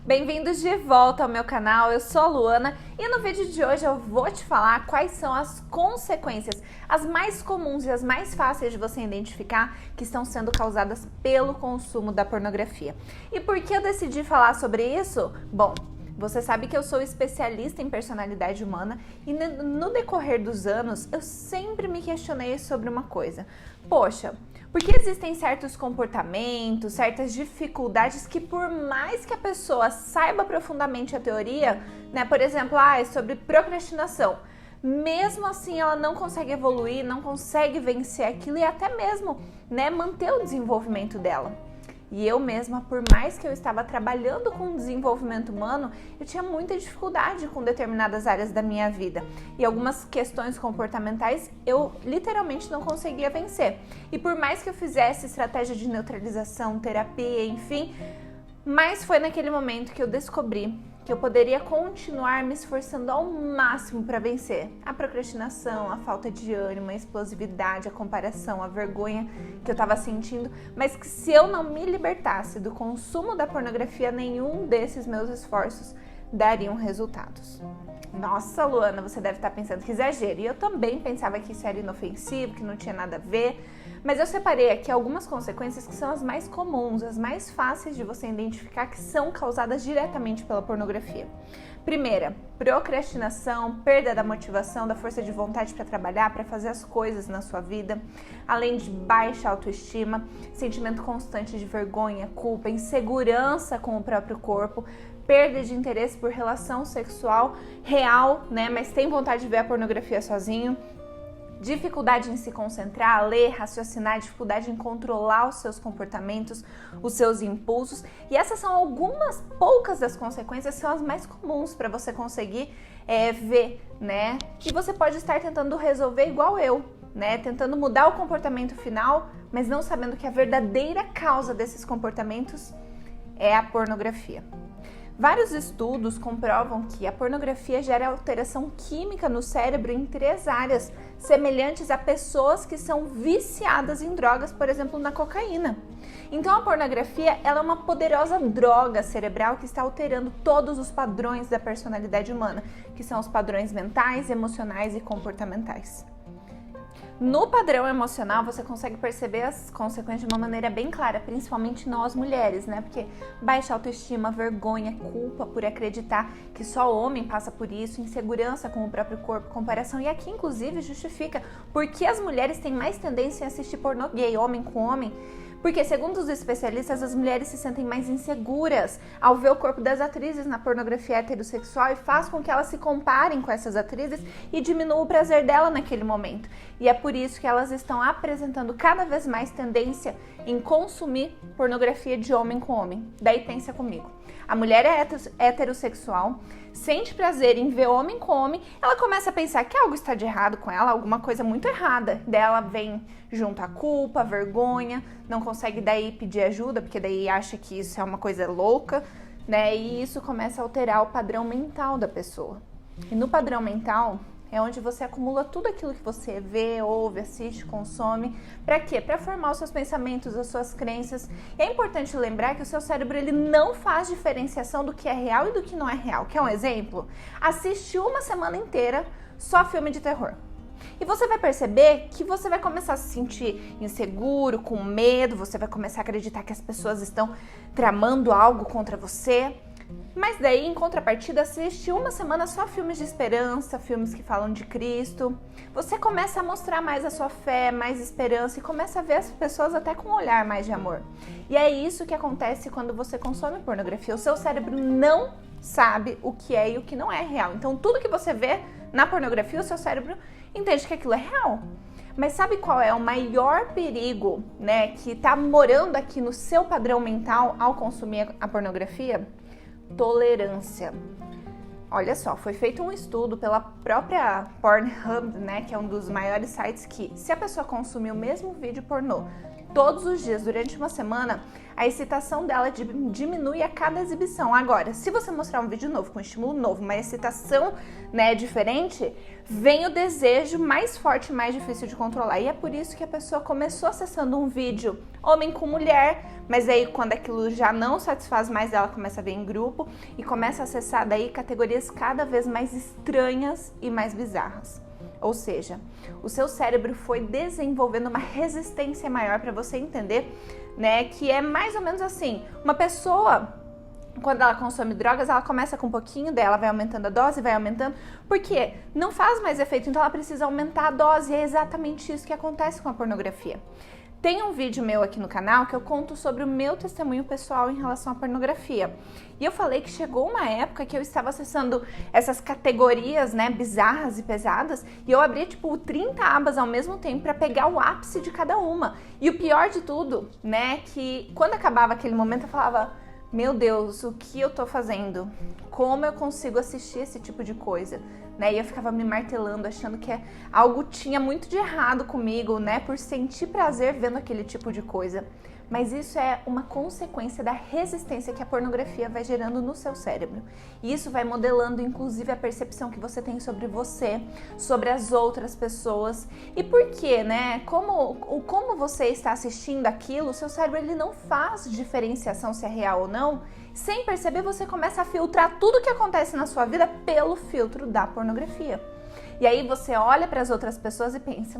Bem-vindos de volta ao meu canal, eu sou a Luana e no vídeo de hoje eu vou te falar quais são as consequências, as mais comuns e as mais fáceis de você identificar que estão sendo causadas pelo consumo da pornografia. E por que eu decidi falar sobre isso? Bom, você sabe que eu sou especialista em personalidade humana e no decorrer dos anos eu sempre me questionei sobre uma coisa. Poxa, por que existem certos comportamentos, certas dificuldades que por mais que a pessoa saiba profundamente a teoria, né, por exemplo, é sobre procrastinação, mesmo assim ela não consegue evoluir, não consegue vencer aquilo e até mesmo, né, manter o desenvolvimento dela. E eu mesma, por mais que eu estava trabalhando com o desenvolvimento humano, eu tinha muita dificuldade com determinadas áreas da minha vida. E algumas questões comportamentais eu literalmente não conseguia vencer. E por mais que eu fizesse estratégia de neutralização, terapia, enfim, mas foi naquele momento que eu descobri que eu poderia continuar me esforçando ao máximo para vencer a procrastinação, a falta de ânimo, a explosividade, a comparação, a vergonha que eu estava sentindo, mas que se eu não me libertasse do consumo da pornografia, nenhum desses meus esforços dariam resultados. Nossa, Luana, você deve estar pensando que exagero. E eu também pensava que isso era inofensivo, que não tinha nada a ver. Mas eu separei aqui algumas consequências que são as mais comuns, as mais fáceis de você identificar que são causadas diretamente pela pornografia. Primeira, procrastinação, perda da motivação, da força de vontade para trabalhar, para fazer as coisas na sua vida, além de baixa autoestima, sentimento constante de vergonha, culpa, insegurança com o próprio corpo, perda de interesse por relação sexual real, né, mas tem vontade de ver a pornografia sozinho, dificuldade em se concentrar, ler, raciocinar, dificuldade em controlar os seus comportamentos, os seus impulsos. E essas são algumas poucas das consequências, são as mais comuns para você conseguir ver, né? Que você pode estar tentando resolver igual eu, né? Tentando mudar o comportamento final, mas não sabendo que a verdadeira causa desses comportamentos é a pornografia. Vários estudos comprovam que a pornografia gera alteração química no cérebro em 3 áreas, semelhantes a pessoas que são viciadas em drogas, por exemplo, na cocaína. Então a pornografia ela é uma poderosa droga cerebral que está alterando todos os padrões da personalidade humana, que são os padrões mentais, emocionais e comportamentais. No padrão emocional, você consegue perceber as consequências de uma maneira bem clara, principalmente nós mulheres, né? Porque baixa autoestima, vergonha, culpa por acreditar que só o homem passa por isso, insegurança com o próprio corpo, comparação. E aqui, inclusive, justifica por que as mulheres têm mais tendência a assistir pornô gay, homem com homem. Porque, segundo os especialistas, as mulheres se sentem mais inseguras ao ver o corpo das atrizes na pornografia heterossexual e faz com que elas se comparem com essas atrizes e diminua o prazer dela naquele momento. E é por isso que elas estão apresentando cada vez mais tendência em consumir pornografia de homem com homem. Daí pensa comigo. A mulher é heterossexual, sente prazer em ver homem com homem, ela começa a pensar que algo está de errado com ela, alguma coisa muito errada. Daí ela vem junto à culpa, à vergonha, não consegue daí pedir ajuda, porque daí acha que isso é uma coisa louca, né? E isso começa a alterar o padrão mental da pessoa. E no padrão mental é onde você acumula tudo aquilo que você vê, ouve, assiste, consome. Para quê? Para formar os seus pensamentos, as suas crenças. E é importante lembrar que o seu cérebro ele não faz diferenciação do que é real e do que não é real. Quer um exemplo? Assiste uma semana inteira só filme de terror. E você vai perceber que você vai começar a se sentir inseguro, com medo, você vai começar a acreditar que as pessoas estão tramando algo contra você. Mas daí, em contrapartida, assiste uma semana só filmes de esperança, filmes que falam de Cristo. Você começa a mostrar mais a sua fé, mais esperança e começa a ver as pessoas até com um olhar mais de amor. E é isso que acontece quando você consome pornografia. O seu cérebro não sabe o que é e o que não é real. Então, tudo que você vê na pornografia, o seu cérebro entende que aquilo é real. Mas sabe qual é o maior perigo, né, que está morando aqui no seu padrão mental ao consumir a pornografia? Tolerância. Olha só, foi feito um estudo pela própria Pornhub, né, que é um dos maiores sites, que se a pessoa consumir o mesmo vídeo pornô todos os dias durante uma semana, a excitação dela diminui a cada exibição. Agora, se você mostrar um vídeo novo, com estímulo novo, uma excitação, né, diferente, vem o desejo mais forte e mais difícil de controlar. E é por isso que a pessoa começou acessando um vídeo homem com mulher, mas aí quando aquilo já não satisfaz mais, ela começa a ver em grupo e começa a acessar daí categorias cada vez mais estranhas e mais bizarras. Ou seja, o seu cérebro foi desenvolvendo uma resistência maior para você entender, né, que é mais ou menos assim, uma pessoa, quando ela consome drogas, ela começa com um pouquinho, daí ela vai aumentando a dose, vai aumentando, porque não faz mais efeito, então ela precisa aumentar a dose, e é exatamente isso que acontece com a pornografia. Tem um vídeo meu aqui no canal que eu conto sobre o meu testemunho pessoal em relação à pornografia. E eu falei que chegou uma época que eu estava acessando essas categorias, né, bizarras e pesadas, e eu abria tipo 30 abas ao mesmo tempo para pegar o ápice de cada uma. E o pior de tudo, né, que quando acabava aquele momento eu falava: meu Deus, o que eu tô fazendo? Como eu consigo assistir esse tipo de coisa? Né? E eu ficava me martelando, achando que algo tinha muito de errado comigo, né? Por sentir prazer vendo aquele tipo de coisa. Mas isso é uma consequência da resistência que a pornografia vai gerando no seu cérebro. E isso vai modelando, inclusive, a percepção que você tem sobre você, sobre as outras pessoas. E por quê, né? Como você está assistindo aquilo, o seu cérebro ele não faz diferenciação se é real ou não. Sem perceber, você começa a filtrar tudo que acontece na sua vida pelo filtro da pornografia. E aí você olha para as outras pessoas e pensa: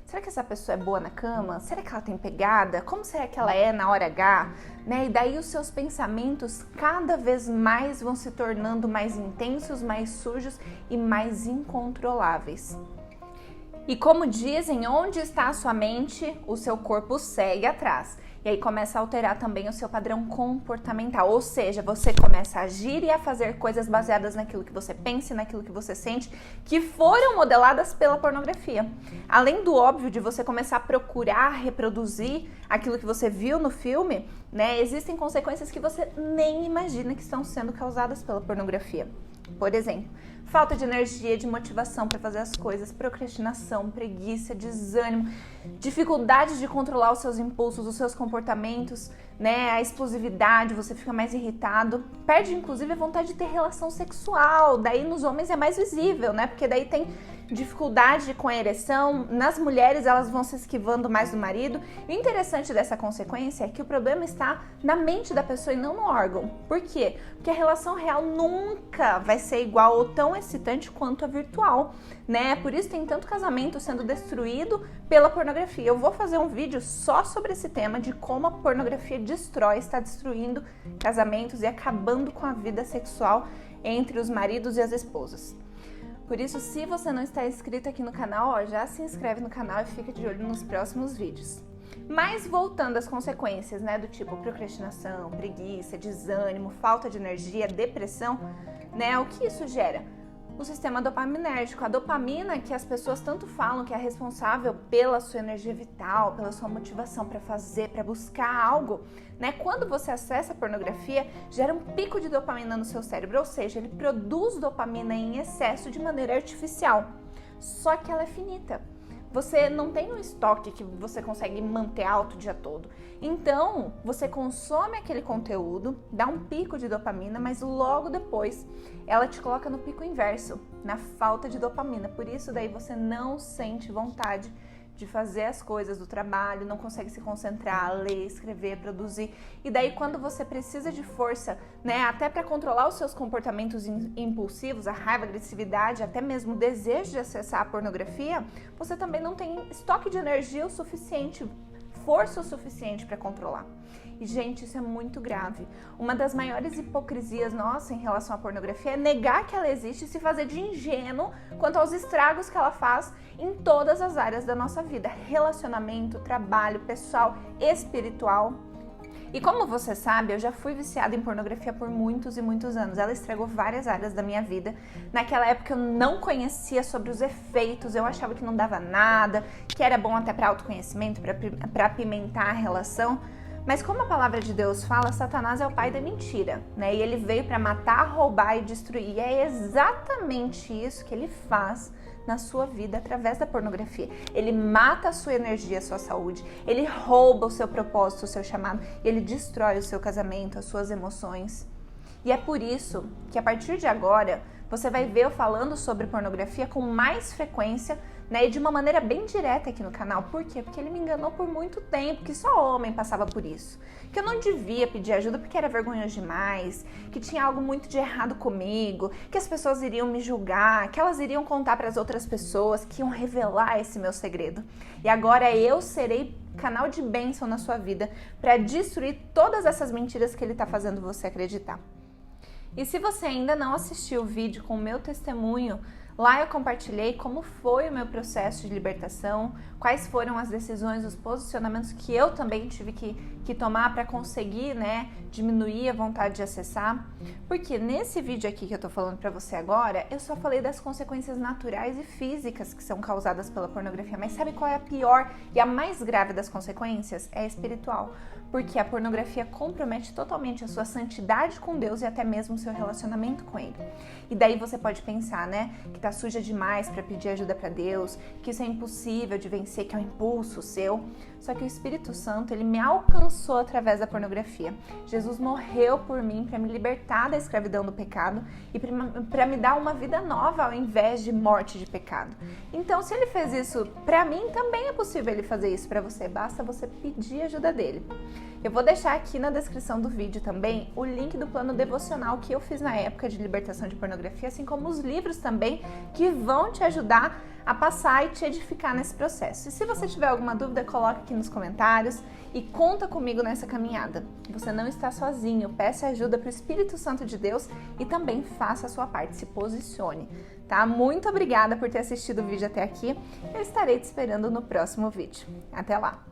será que essa pessoa é boa na cama? Será que ela tem pegada? Como será que ela é na hora H? Né? E daí os seus pensamentos cada vez mais vão se tornando mais intensos, mais sujos e mais incontroláveis. E como dizem, onde está a sua mente, o seu corpo segue atrás. E aí começa a alterar também o seu padrão comportamental, ou seja, você começa a agir e a fazer coisas baseadas naquilo que você pensa e naquilo que você sente, que foram modeladas pela pornografia. Além do óbvio de você começar a procurar reproduzir aquilo que você viu no filme, né, existem consequências que você nem imagina que estão sendo causadas pela pornografia. Por exemplo, falta de energia, de motivação para fazer as coisas, procrastinação, preguiça, desânimo, dificuldade de controlar os seus impulsos, os seus comportamentos, né? A explosividade, você fica mais irritado, perde inclusive a vontade de ter relação sexual. Daí nos homens é mais visível, né? Porque daí tem dificuldade com a ereção, nas mulheres elas vão se esquivando mais do marido. E o interessante dessa consequência é que o problema está na mente da pessoa e não no órgão. Por quê? Porque a relação real nunca vai ser igual ou tão excitante quanto a virtual, né? Por isso tem tanto casamento sendo destruído pela pornografia. Eu vou fazer um vídeo só sobre esse tema de como a pornografia destrói, está destruindo casamentos e acabando com a vida sexual entre os maridos e as esposas. Por isso, se você não está inscrito aqui no canal, ó, já se inscreve no canal e fica de olho nos próximos vídeos. Mas voltando às consequências, né, do tipo procrastinação, preguiça, desânimo, falta de energia, depressão, né, o que isso gera? O sistema dopaminérgico, a dopamina que as pessoas tanto falam que é responsável pela sua energia vital, pela sua motivação para fazer, para buscar algo, né? Quando você acessa a pornografia, gera um pico de dopamina no seu cérebro, ou seja, ele produz dopamina em excesso de maneira artificial, só que ela é finita. Você não tem um estoque que você consegue manter alto o dia todo. Então, você consome aquele conteúdo, dá um pico de dopamina, mas logo depois ela te coloca no pico inverso, na falta de dopamina. Por isso, daí você não sente vontade de fazer as coisas do trabalho, não consegue se concentrar, ler, escrever, produzir. E daí quando você precisa de força, né, até para controlar os seus comportamentos impulsivos, a raiva, a agressividade, até mesmo o desejo de acessar a pornografia, você também não tem estoque de energia o suficiente, força o suficiente para controlar. E, gente, isso é muito grave. Uma das maiores hipocrisias nossa em relação à pornografia é negar que ela existe e se fazer de ingênuo quanto aos estragos que ela faz em todas as áreas da nossa vida. Relacionamento, trabalho, pessoal, espiritual. E como você sabe, eu já fui viciada em pornografia por muitos e muitos anos. Ela estragou várias áreas da minha vida. Naquela época eu não conhecia sobre os efeitos, eu achava que não dava nada, que era bom até para autoconhecimento, para apimentar a relação. Mas como a palavra de Deus fala, Satanás é o pai da mentira, né? E ele veio para matar, roubar e destruir. E é exatamente isso que ele faz na sua vida através da pornografia. Ele mata a sua energia, a sua saúde, ele rouba o seu propósito, o seu chamado, e ele destrói o seu casamento, as suas emoções. E é por isso que a partir de agora você vai ver eu falando sobre pornografia com mais frequência, né, e de uma maneira bem direta aqui no canal. Por quê? Porque ele me enganou por muito tempo, que só homem passava por isso. Que eu não devia pedir ajuda porque era vergonhoso demais, que tinha algo muito de errado comigo, que as pessoas iriam me julgar, que elas iriam contar para as outras pessoas, que iam revelar esse meu segredo. E agora eu serei canal de bênção na sua vida para destruir todas essas mentiras que ele está fazendo você acreditar. E se você ainda não assistiu o vídeo com o meu testemunho, lá eu compartilhei como foi o meu processo de libertação, quais foram as decisões, os posicionamentos que eu também tive que tomar para conseguir, né, diminuir a vontade de acessar. Porque nesse vídeo aqui que eu tô falando para você agora, eu só falei das consequências naturais e físicas que são causadas pela pornografia. Mas sabe qual é a pior e a mais grave das consequências? É a espiritual. Porque a pornografia compromete totalmente a sua santidade com Deus e até mesmo o seu relacionamento com Ele. E daí você pode pensar, né, que tá suja demais para pedir ajuda para Deus, que isso é impossível de vencer, que é um impulso seu. Só que o Espírito Santo, ele me alcançou através da pornografia. Jesus morreu por mim para me libertar da escravidão do pecado e para me dar uma vida nova ao invés de morte de pecado. Então, se ele fez isso para mim, também é possível ele fazer isso para você. Basta você pedir ajuda dele. Eu vou deixar aqui na descrição do vídeo também o link do plano devocional que eu fiz na época de libertação de pornografia, assim como os livros também que vão te ajudar a passar e te edificar nesse processo. E se você tiver alguma dúvida, coloque aqui nos comentários e conta comigo nessa caminhada. Você não está sozinho, peça ajuda para o Espírito Santo de Deus e também faça a sua parte, se posicione, tá? Muito obrigada por ter assistido o vídeo até aqui. Eu estarei te esperando no próximo vídeo. Até lá!